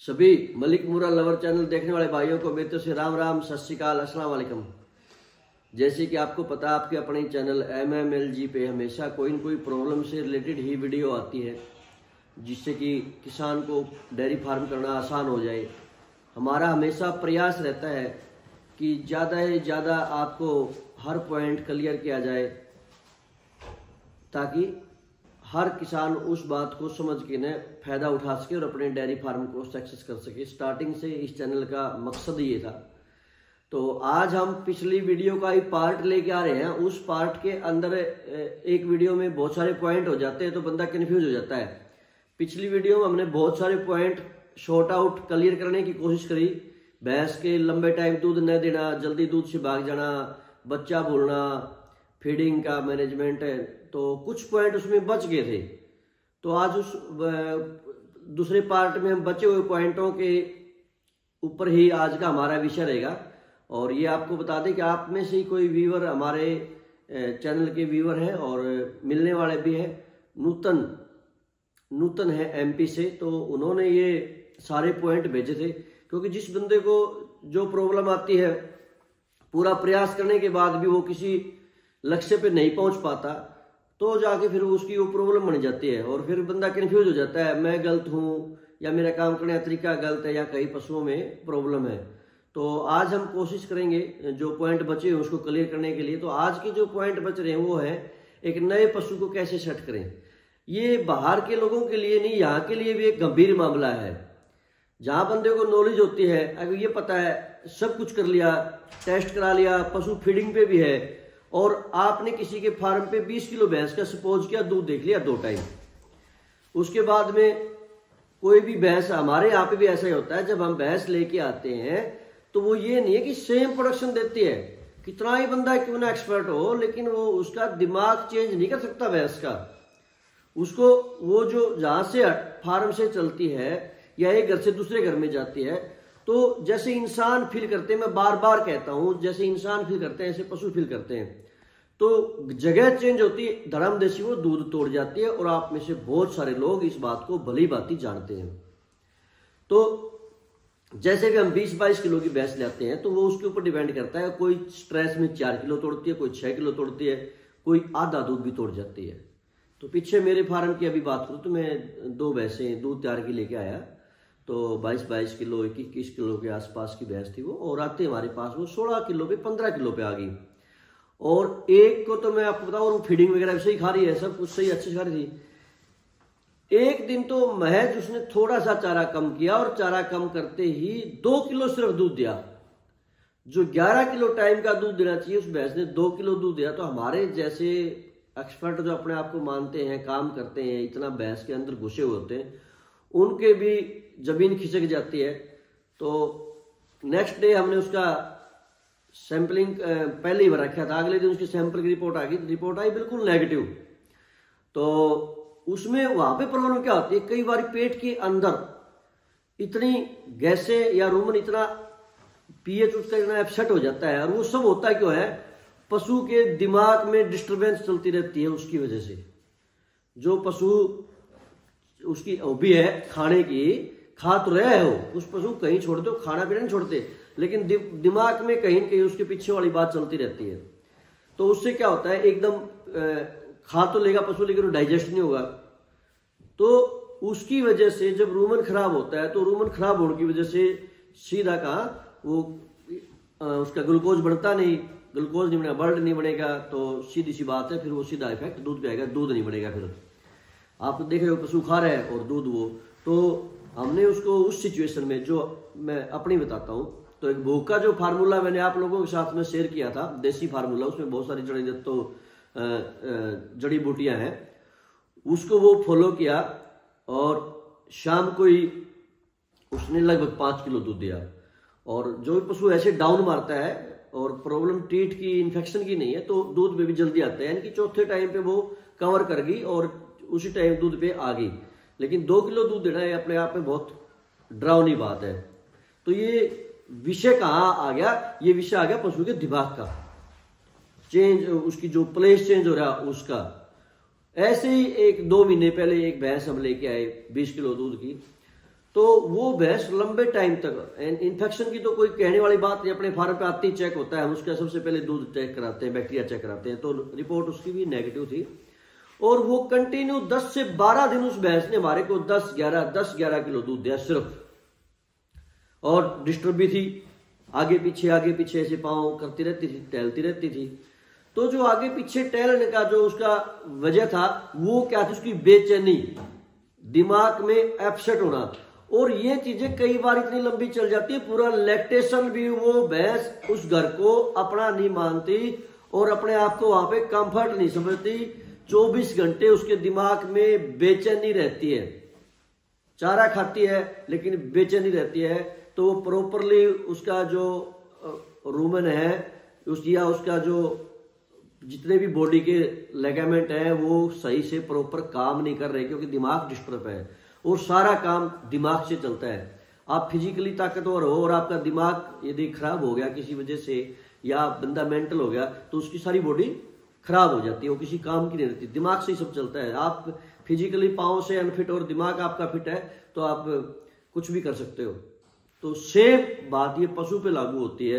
सभी मलिक मुरा lover channel देखने वाले भाइयों को मेरे से राम राम, सत श्री अकाल, अस्सलाम वालेकुम। जैसे कि आपको पता, आपके अपने चैनल MMLG पे हमेशा कोई न कोई प्रॉब्लम से रिलेटेड ही वीडियो आती है, जिससे कि किसान को डेयरी फार्म करना आसान हो जाए। हमारा हमेशा प्रयास रहता है कि ज़्यादा से ज़्यादा आपको हर पॉइंट क्लियर किया जाए, ताकि हर किसान उस बात को समझ के न फायदा उठा सके और अपने डेयरी फार्म को सक्सेस कर सके। स्टार्टिंग से इस चैनल का मकसद ये था। तो आज हम पिछली वीडियो का ही पार्ट लेके आ रहे हैं। उस पार्ट के अंदर एक वीडियो में बहुत सारे पॉइंट हो जाते हैं तो बंदा कन्फ्यूज हो जाता है। पिछली वीडियो में हमने बहुत सारे पॉइंट शॉर्ट आउट क्लियर करने की कोशिश करी। भैंस के लंबे टाइम दूध न देना, जल्दी दूध से भाग जाना, बच्चा भूलना, फीडिंग का मैनेजमेंट है, तो कुछ पॉइंट उसमें बच गए थे। तो आज उस दूसरे पार्ट में हम बचे हुए पॉइंटों के ऊपर ही आज का हमारा विषय रहेगा। और ये आपको बता दें कि आप में से ही कोई व्यूअर हमारे चैनल के व्यूअर हैं और मिलने वाले भी हैं, नूतन है MP से। तो उन्होंने ये सारे पॉइंट भेजे थे, क्योंकि जिस बंदे को जो प्रॉब्लम आती है, पूरा प्रयास करने के बाद भी वो किसी लक्ष्य पे नहीं पहुंच पाता, तो जाके फिर उसकी वो प्रॉब्लम बन जाती है और फिर बंदा कंफ्यूज हो जाता है, मैं गलत हूँ या मेरा काम करने का तरीका गलत है या कई पशुओं में प्रॉब्लम है। तो आज हम कोशिश करेंगे जो पॉइंट बचे हैं उसको क्लियर करने के लिए। तो आज के जो पॉइंट बच रहे हैं वो है एक नए पशु को कैसे सेट करें। ये बाहर के लोगों के लिए नहीं, यहाँ के लिए भी एक गंभीर मामला है। जहाँ बंदे को नॉलेज होती है, अगर ये पता है, सब कुछ कर लिया, टेस्ट करा लिया, पशु फीडिंग पे भी है, और आपने किसी के फार्म पे 20 किलो भैंस का सपोज किया, दूध देख लिया 2 टाइम। उसके बाद में कोई भी भैंस, हमारे यहाँ पे भी ऐसा ही होता है, जब हम भैंस लेके आते हैं तो वो ये नहीं है कि सेम प्रोडक्शन देती है। कितना ही बंदा क्यों ना एक्सपर्ट हो, लेकिन वो उसका दिमाग चेंज नहीं कर सकता भैंस का। उसको वो जो जहां से फार्म से चलती है या एक घर से दूसरे घर में जाती है, तो जैसे इंसान फील करते हैं, मैं बार बार कहता हूं, जैसे इंसान फील करते हैं ऐसे पशु फील करते हैं। तो जगह चेंज होती है, धर्म देशी वो दूध तोड़ जाती है, और आप में से बहुत सारे लोग इस बात को भली भांति जानते हैं। तो जैसे भी हम 20-22 किलो की भैंस लेते हैं तो वो उसके ऊपर डिपेंड करता है। कोई स्ट्रेस में 4 किलो तोड़ती है, कोई 6 किलो तोड़ती है, कोई आधा दूध भी तोड़ जाती है। तो पीछे मेरे फार्म की अभी बात करूं तो मैं 2 भैंसें दूध तैयार की लेके आया, तो 22 किलो 21 किलो के आसपास की भैंस थी वो, और आते हमारे पास वो 16 किलो पे 15 किलो पे आ गई। और एक को तो मैं आपको बताऊं, वो फीडिंग वगैरह सही खा रही है, सब कुछ सही अच्छी खा रही थी। एक दिन तो महज उसने थोड़ा सा चारा कम किया, और चारा कम करते ही 2 किलो सिर्फ दूध दिया। जो 11 किलो टाइम का दूध देना चाहिए, उस भैंस ने 2 किलो दूध दिया। तो हमारे जैसे एक्सपर्ट जो अपने आप को मानते हैं, काम करते हैं, इतना भैंस के अंदर घुसे हुए होते हैं, उनके भी जमीन खिसक जाती है। तो नेक्स्ट डे हमने उसका सैंपलिंग पहले ही रखा था, अगले दिन उसकी सैंपल की रिपोर्ट आ गई। रिपोर्ट आई बिल्कुल नेगेटिव। तो उसमें वहां पे प्रॉब्लम क्या होती है, कई बार पेट के अंदर इतनी गैसें या रूमन, इतना pH उसका इतना अपसेट हो जाता है, और वो सब होता क्यों है, पशु के दिमाग में डिस्टरबेंस चलती रहती है। उसकी वजह से जो पशु उसकी हॉबी है खाने की, खा तो रहे हो, उस पशु कहीं छोड़ते हो, खाना पीना नहीं छोड़ते, लेकिन दिमाग में कहीं कहीं उसके पीछे वाली बात चलती रहती है। तो उससे क्या होता है, एकदम खा तो लेगा पशु, लेकिन वो डाइजेस्ट नहीं होगा। तो उसकी वजह से जब रूमन खराब होता है, तो रूमन खराब होने की वजह से सीधा कहा वो उसका ग्लूकोज बढ़ता नहीं, ग्लूकोज नहीं बनेगा, ब्लड नहीं बनेगा, तो सीधी सी बात है, फिर वो सीधा इफेक्ट दूध पे आएगा, दूध नहीं बनेगा। फिर आप देख रहे हो पशु खा रहा है और दूध वो, तो हमने उसको उस सिचुएशन में, जो मैं अपनी बताता हूँ, तो एक भूख का जो फार्मूला मैंने आप लोगों के साथ में शेयर किया था, देसी फार्मूला, उसमें बहुत सारी जड़ी बूटियां हैं, उसको वो फॉलो किया, और शाम को ही उसने लगभग 5 किलो दूध दिया। और जो भी पशु ऐसे डाउन मारता है और प्रॉब्लम टीट की, इन्फेक्शन की नहीं है, तो दूध पे भी जल्दी आता है, यानी कि चौथे टाइम पे वो कवर कर गई और उसी टाइम दूध पे आ गई। लेकिन 2 किलो दूध देना है अपने आप में बहुत डरावनी बात है। तो ये विषय कहाँ आ गया, ये विषय आ गया पशु के दिमाग का चेंज, उसकी जो प्लेस चेंज हो रहा उसका। ऐसे ही 1-2 महीने पहले एक भैंस हम लेके आए 20 किलो दूध की, तो वो भैंस लंबे टाइम तक, इन्फेक्शन की तो कोई कहने वाली बात नहीं, अपने फार्म पे आते ही चेक होता है, हम उसका सबसे पहले दूध चेक कराते हैं, बैक्टीरिया चेक कराते हैं, तो रिपोर्ट उसकी भी नेगेटिव थी। और वो कंटिन्यू 10 से 12 दिन उस भैंस ने हमारे को 10-11 किलो दूध दिया सिर्फ। और डिस्टर्ब भी थी, आगे पीछे ऐसे पाँव करती रहती थी, टहलती रहती थी। तो जो आगे पीछे टहलने का जो उसका वजह था वो क्या थी, उसकी बेचैनी, दिमाग में अपसेट होना। और ये चीजें कई बार इतनी लंबी चल जाती है, पूरा लैक्टेशन भी वो भैंस उस घर को अपना नहीं मानती और अपने आप को वहां पे कंफर्ट नहीं समझती। 24 घंटे उसके दिमाग में बेचैनी रहती है, चारा खाती है लेकिन बेचैनी रहती है। तो वो प्रॉपरली उसका जो रूमन है उसका जो जितने भी बॉडी के लेगामेंट है वो सही से प्रॉपर काम नहीं कर रहे, क्योंकि दिमाग डिस्टर्ब है और सारा काम दिमाग से चलता है। आप फिजिकली ताकतवर हो और आपका दिमाग यदि खराब हो गया किसी वजह से, या बंदा मेंटल हो गया, तो उसकी सारी बॉडी खराब हो जाती है, वो किसी काम की नहीं रहती। दिमाग से ही सब चलता है। आप फिजिकली पाँव से अनफिट और दिमाग आपका फिट है तो आप कुछ भी कर सकते हो। तो सेम बात ये पशु पे लागू होती है।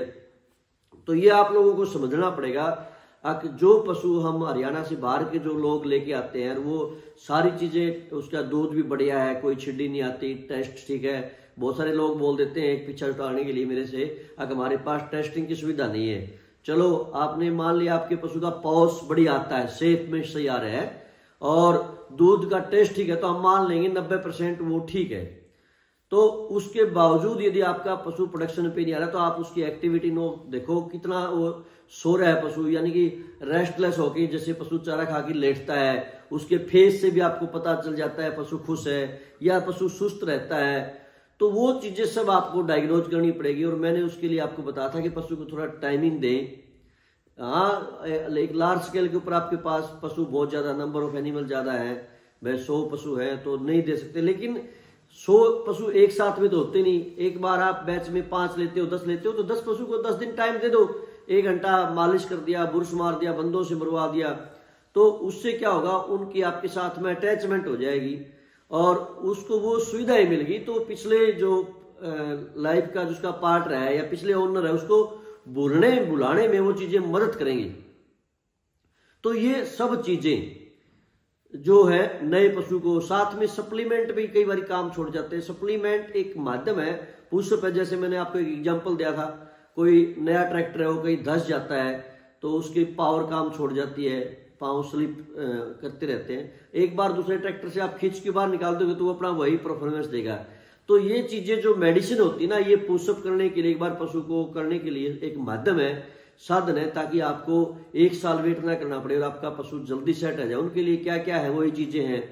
तो ये आप लोगों को समझना पड़ेगा। जो पशु हम हरियाणा से बाहर के जो लोग लेके आते हैं वो सारी चीजें, उसका दूध भी बढ़िया है, कोई छिड्डी नहीं आती, टेस्ट ठीक है। बहुत सारे लोग बोल देते हैं एक पीछा उठाने के लिए मेरे से, अगर हमारे पास टेस्टिंग की सुविधा नहीं है। चलो आपने मान लिया आपके पशु का पॉस बढ़िया आता है, सेफ में सही आ रहा है और दूध का टेस्ट ठीक है, तो हम मान लेंगे 90% वो ठीक है। तो उसके बावजूद यदि आपका पशु प्रोडक्शन पे नहीं आ रहा तो आप उसकी एक्टिविटी नो देखो, कितना वो सो रहा है पशु, यानी कि रेस्टलेस होके जैसे पशु चारा खा के लेटता है, उसके फेस से भी आपको पता चल जाता है पशु खुश है या पशु सुस्त रहता है। तो वो चीजें सब आपको डायग्नोज करनी पड़ेगी। और मैंने उसके लिए आपको बताया था कि पशु को थोड़ा टाइमिंग दें। हाँ, एक लार्ज स्केल के ऊपर आपके पास पशु बहुत ज्यादा, नंबर ऑफ एनिमल ज्यादा है, भाई 100 पशु है तो नहीं दे सकते, लेकिन 100 पशु एक साथ में तो होते नहीं। एक बार आप बैच में 5 लेते हो, 10 लेते हो, तो 10 पशु को 10 दिन टाइम दे दो, 1 घंटा मालिश कर दिया, बुरुश मार दिया, बंदों से मरवा दिया, तो उससे क्या होगा, उनकी आपके साथ में अटैचमेंट हो जाएगी और उसको वो सुविधाएं मिलेगी। तो पिछले जो लाइफ का जिसका पार्ट रहा है या पिछले ओनर है उसको बुलाने में वो चीजें मदद करेंगी। तो ये सब चीजें जो है नए पशु को, साथ में सप्लीमेंट भी कई बार काम छोड़ जाते हैं। सप्लीमेंट एक माध्यम है, पुशअप है, जैसे मैंने आपको एक एग्जांपल दिया था, कोई नया ट्रैक्टर है वो कहीं धस जाता है तो उसकी पावर काम छोड़ जाती है, पाँव स्लिप करते रहते हैं, एक बार दूसरे ट्रैक्टर से आप खींच के बाहर निकाल दोगे तो वो अपना वही परफॉर्मेंस देगा। तो ये चीजें जो मेडिसिन होती है ना, ये पुशअप करने के लिए, एक बार पशु को करने के लिए एक माध्यम है, साधन है, ताकि आपको 1 साल वेट ना करना पड़े और आपका पशु जल्दी सेट आ जाए। उनके लिए क्या क्या है वही चीजें हैं,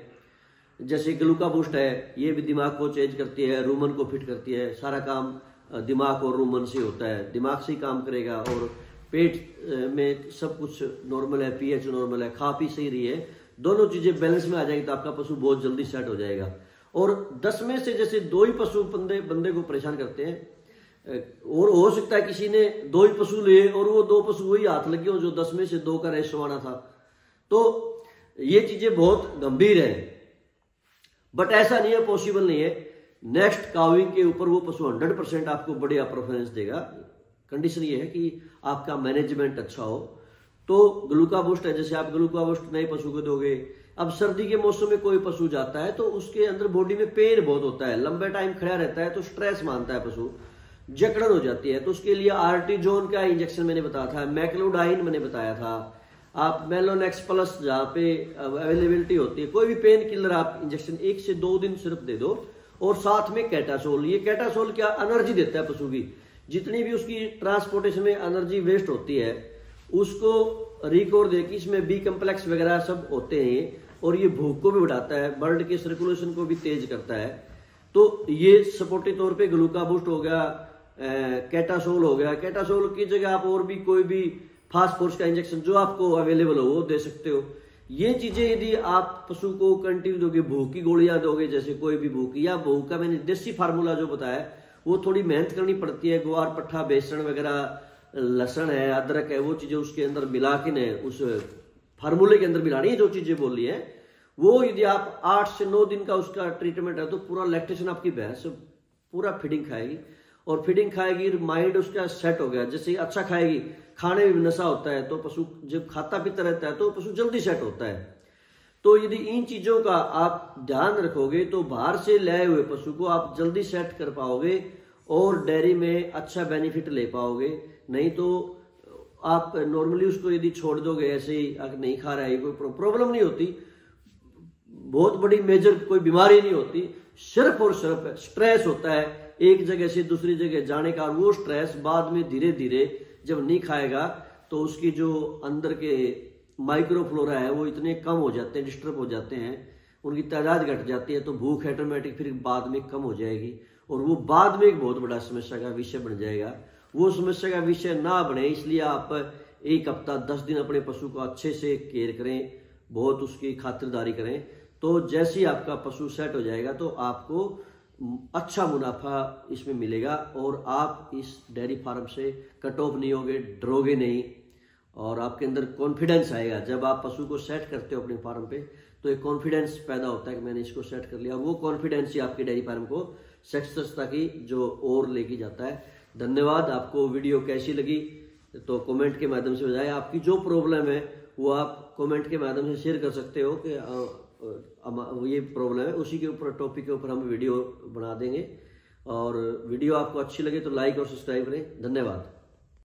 जैसे ग्लूका बूस्ट है, ये भी दिमाग को चेंज करती है, रूमन को फिट करती है, सारा काम दिमाग और रूमन से होता है, दिमाग से ही काम करेगा और पेट में सब कुछ नॉर्मल है, पीएच नॉर्मल है, खा पी सही रही है, दोनों चीजें बैलेंस में आ जाएगी तो आपका पशु बहुत जल्दी सेट हो जाएगा। और 10 में से जैसे 2 ही पशु बंदे को परेशान करते हैं, और हो सकता है किसी ने 2 ही पशु लिए और वो 2 पशु वही हाथ लगे हो जो 10 में से 2 का रेशो आना था। तो ये चीजें बहुत गंभीर है, बट ऐसा नहीं है, पॉसिबल नहीं है। नेक्स्ट काउइंग के ऊपर वो पशु 100% आपको बढ़िया परफॉर्मेंस देगा। कंडीशन ये है कि आपका मैनेजमेंट अच्छा हो। तो ग्लूका बूस्ट है, जैसे आप ग्लूका बूस्ट नए पशु को दोगे, अब सर्दी के मौसम में कोई पशु जाता है तो उसके अंदर बॉडी में पेन बहुत होता है, लंबे टाइम खड़ा रहता है तो स्ट्रेस मानता है पशु, जकड़न हो जाती है, तो उसके लिए आर्टिजोन का इंजेक्शन मैंने बताया था, मैक्लोडाइन मैंने बताया था, आप मेलोनेक्स प्लस जहाँ पे अवेलेबिलिटी होती है, कोई भी पेन किलर आप इंजेक्शन 1 से 2 दिन सिर्फ दे दो, और साथ में कैटासोल। ये कैटासोल क्या एनर्जी देता है पशु की, जितनी भी उसकी ट्रांसपोर्टेशन में एनर्जी वेस्ट होती है उसको रिकवर देगी। इसमें बी कम्प्लेक्स वगैरह सब होते हैं और ये भूख को भी बढ़ाता है, ब्लड के सर्कुलेशन को भी तेज करता है। तो ये सपोर्टिव तौर पे ग्लूका बूस्ट हो गया, कैटासोल हो गया। कैटासोल की जगह आप और भी कोई भी फास्फोरस का इंजेक्शन जो आपको अवेलेबल हो वो दे सकते हो। ये चीजें यदि आप पशु को कंटिन्यू दोगे, भूख की गोलियां दोगे, जैसे कोई भी भूख, या भूख का मैंने देसी फार्मूला जो बताया वो थोड़ी मेहनत करनी पड़ती है, ग्वार पट्ठा, बेसन वगैरह, लहसुन है, अदरक है, वो चीजें उसके अंदर मिला के ने उस फार्मूले के अंदर मिलानी है, जो चीजें बोल रही है वो यदि आप 8 से 9 दिन का उसका ट्रीटमेंट है तो पूरा लैक्टेशन आपकी भैंस पूरा फीडिंग खाएगी, और फीडिंग खाएगी, माइंड उसका सेट हो गया। जैसे अच्छा खाएगी, खाने में भी नशा होता है तो पशु जब खाता पीता रहता है तो पशु जल्दी सेट होता है। तो यदि इन चीजों का आप ध्यान रखोगे तो बाहर से लाए हुए पशु को आप जल्दी सेट कर पाओगे और डेयरी में अच्छा बेनिफिट ले पाओगे। नहीं तो आप नॉर्मली उसको यदि छोड़ दोगे ऐसे ही, अगर नहीं खा रहा है, कोई प्रॉब्लम नहीं होती, बहुत बड़ी मेजर कोई बीमारी नहीं होती, सिर्फ और सिर्फ स्ट्रेस होता है एक जगह से दूसरी जगह जाने का। वो स्ट्रेस बाद में धीरे धीरे जब नहीं खाएगा तो उसकी जो अंदर के माइक्रोफ्लोरा है वो इतने कम हो जाते हैं, डिस्टर्ब हो जाते हैं, उनकी तादाद घट जाती है, तो भूख ऑटोमेटिक फिर बाद में कम हो जाएगी और वो बाद में एक बहुत बड़ा समस्या का विषय बन जाएगा। वो समस्या का विषय ना बने इसलिए आप 1 हफ्ता 10 दिन अपने पशु को अच्छे से केयर करें, बहुत उसकी खातिरदारी करें। तो जैसे ही आपका पशु सेट हो जाएगा तो आपको अच्छा मुनाफा इसमें मिलेगा और आप इस डेयरी फार्म से कट ऑफ नहीं होगे, डरोगे नहीं, और आपके अंदर कॉन्फिडेंस आएगा। जब आप पशु को सेट करते हो अपने फार्म पे तो एक कॉन्फिडेंस पैदा होता है कि मैंने इसको सेट कर लिया। वो कॉन्फिडेंस ही आपके डेयरी फार्म को सक्सेसता की जो और लेके जाता है। धन्यवाद। आपको वीडियो कैसी लगी तो कमेंट के माध्यम से बताएं। आपकी जो प्रॉब्लम है वो आप कमेंट के माध्यम से शेयर कर सकते हो कि ये प्रॉब्लम है, उसी के ऊपर टॉपिक के ऊपर हम वीडियो बना देंगे। और वीडियो आपको अच्छी लगे तो लाइक और सब्सक्राइब करें। धन्यवाद।